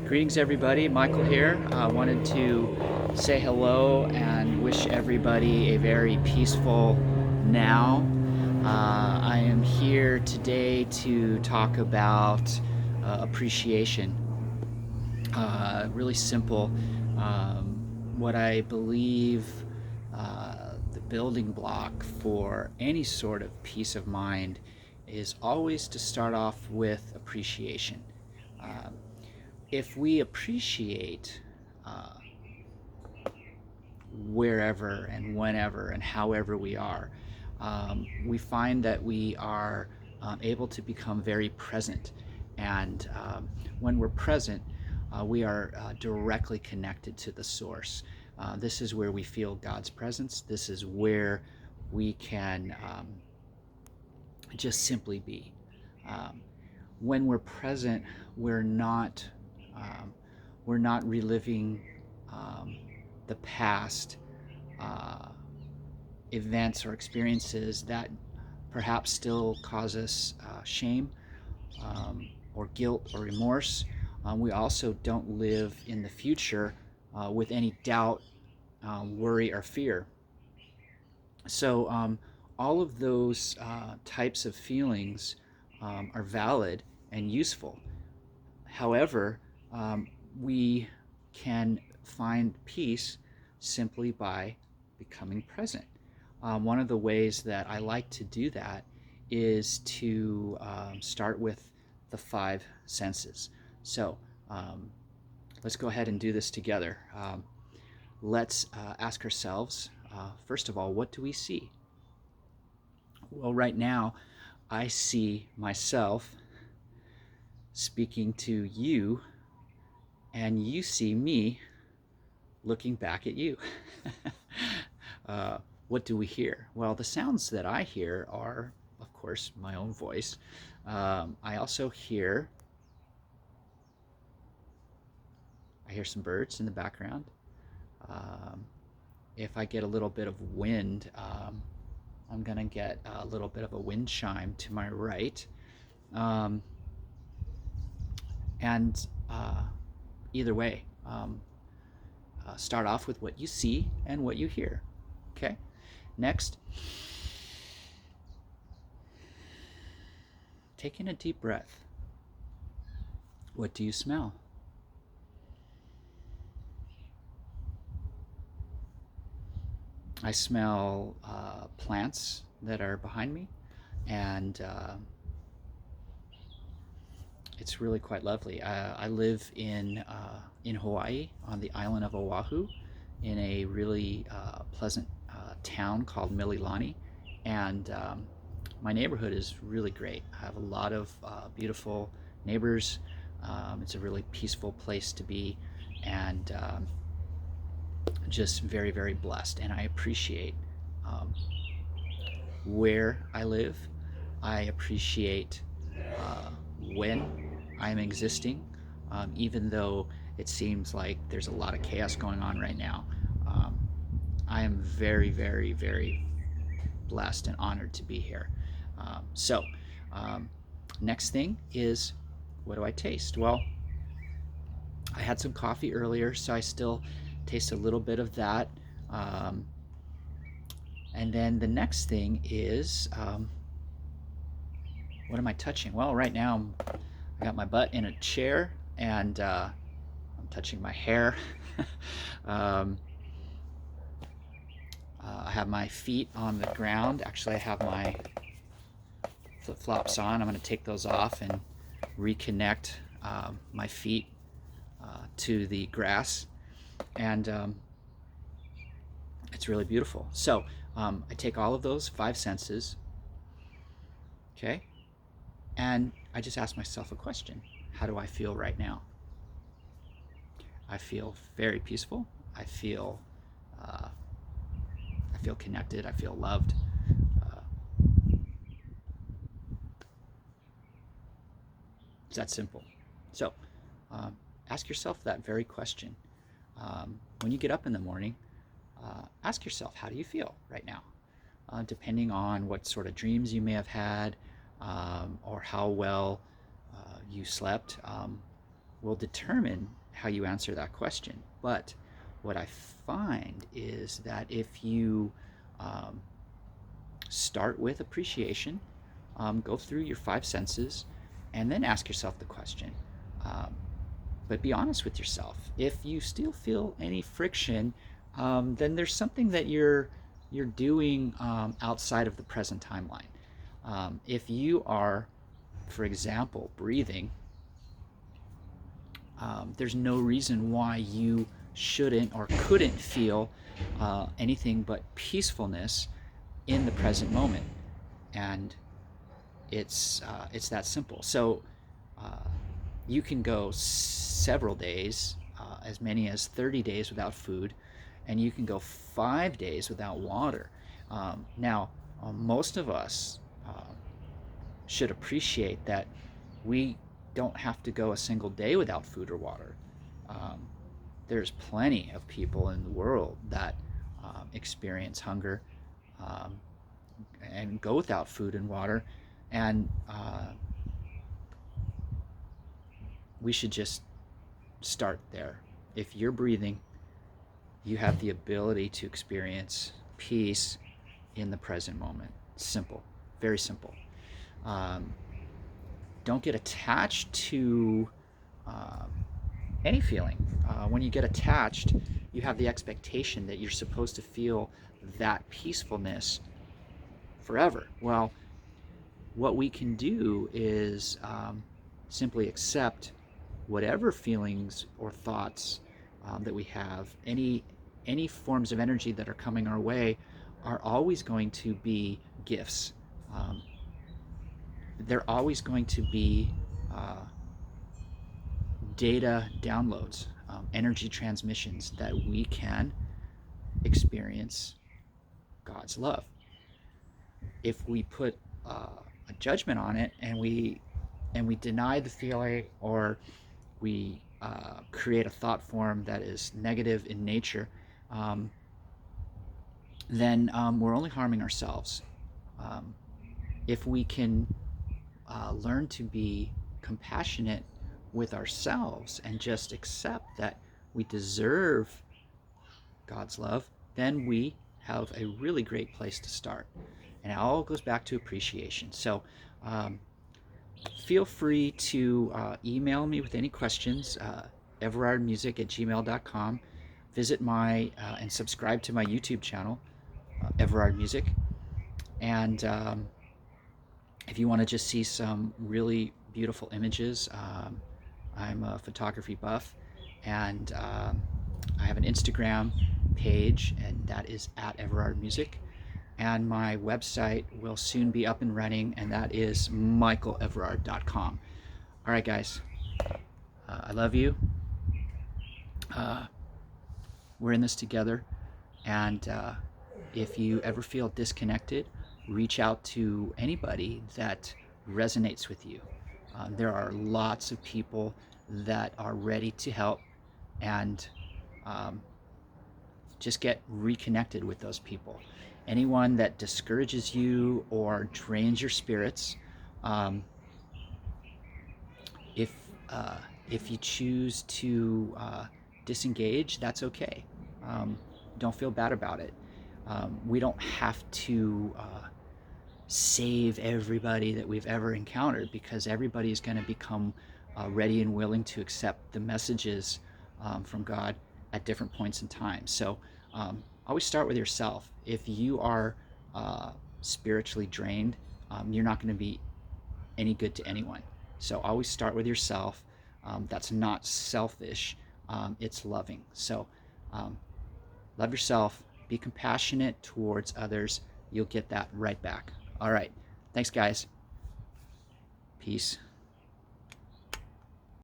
Greetings, everybody. Michael here. I wanted to say hello and wish everybody a very peaceful now. I am here today to talk about appreciation. Really simple. What I believe the building block for any sort of peace of mind is always to start off with appreciation. Um, if we appreciate uh, wherever and whenever and however we are, we find that we are able to become very present. And when we're present, we are directly connected to the source. This is where we feel God's presence. This is where we can just simply be. Um, when we're present, we're not um, we're not reliving um, the past uh, events or experiences that perhaps still cause us shame or guilt or remorse. We also don't live in the future with any doubt, worry, or fear. So, all of those types of feelings are valid and useful. However, um, we can find peace simply by becoming present. One of the ways that I like to do that is to start with the five senses. So um, let's go ahead and do this together. Let's ask ourselves, first of all, what do we see? Well, right now, I see myself speaking to you, and you see me looking back at you. uh, what do we hear? Well, the sounds that I hear are, of course, my own voice. I also hear some birds in the background. Um, if I get a little bit of wind, I'm gonna get a little bit of a wind chime to my right. Um, and Either way, start off with what you see and what you hear. Okay? Next, taking a deep breath. What do you smell? I smell plants that are behind me, and it's really quite lovely. I live in Hawaii on the island of Oahu, in a really pleasant town called Mililani, and my neighborhood is really great. I have a lot of beautiful neighbors. It's a really peaceful place to be, and just very, very blessed. And I appreciate um, where I live. I appreciate uh, when I'm existing, even though it seems like there's a lot of chaos going on right now. Um, I am very, very, very blessed and honored to be here. So, um, next thing is, what do I taste? Well, I had some coffee earlier, so I still taste a little bit of that. Um, and then the next thing is, what am I touching? Well, right now I got my butt in a chair, and I'm touching my hair. um, I have my feet on the ground. Actually, I have my flip flops on. I'm going to take those off and reconnect my feet to the grass, and it's really beautiful. So I take all of those five senses, okay, and I just ask myself a question. How do I feel right now? I feel very peaceful. I feel uh, I feel connected. I feel loved. Uh, it's that simple. So um, ask yourself that very question. When you get up in the morning, ask yourself, how do you feel right now? Depending on what sort of dreams you may have had, or how well you slept. will determine how you answer that question. But what I find is that if you um, start with appreciation, go through your five senses, and then ask yourself the question. Um, but be honest with yourself. If you still feel any friction, then there's something that you're doing outside of the present timeline. If you are, for example, breathing, there's no reason why you shouldn't or couldn't feel anything but peacefulness in the present moment. And it's that simple. So uh, you can go several days, as many as 30 days without food, and you can go 5 days without water. Now, most of us should appreciate that we don't have to go a single day without food or water. Um, there's plenty of people in the world that experience hunger um, and go without food and water, and we should just start there. If you're breathing, you have the ability to experience peace in the present moment. Simple, very simple. Um, don't get attached to um, any feeling. When you get attached, you have the expectation that you're supposed to feel that peacefulness forever. Well, what we can do is simply accept whatever feelings or thoughts that we have. Any forms of energy that are coming our way are always going to be gifts. Um, they're always going to be uh, data downloads, energy transmissions that we can experience God's love. If we put a judgment on it and we deny the feeling, or we create a thought form that is negative in nature, um, then we're only harming ourselves. Um, if we can learn to be compassionate with ourselves and just accept that we deserve God's love, then we have a really great place to start. And it all goes back to appreciation. So um, feel free to email me with any questions, everardmusic@gmail.com. Visit my and subscribe to my YouTube channel, Everard Music. And if you want to just see some really beautiful images, I'm a photography buff, and I have an Instagram page, and that is @EverardMusic. And my website will soon be up and running, and that is michaeleverard.com. All right, guys, I love you. We're in this together, and if you ever feel disconnected, reach out to anybody that resonates with you. There are lots of people that are ready to help, and um, just get reconnected with those people. Anyone that discourages you or drains your spirits, um, if if you choose to disengage, that's okay. Don't feel bad about it. We don't have to save everybody that we've ever encountered, because everybody is going to become ready and willing to accept the messages from God at different points in time. So always start with yourself. If you are spiritually drained, you're not going to be any good to anyone. So always start with yourself. That's not selfish, it's loving. So um, love yourself, be compassionate towards others. You'll get that right back. All right. Thanks, guys. Peace.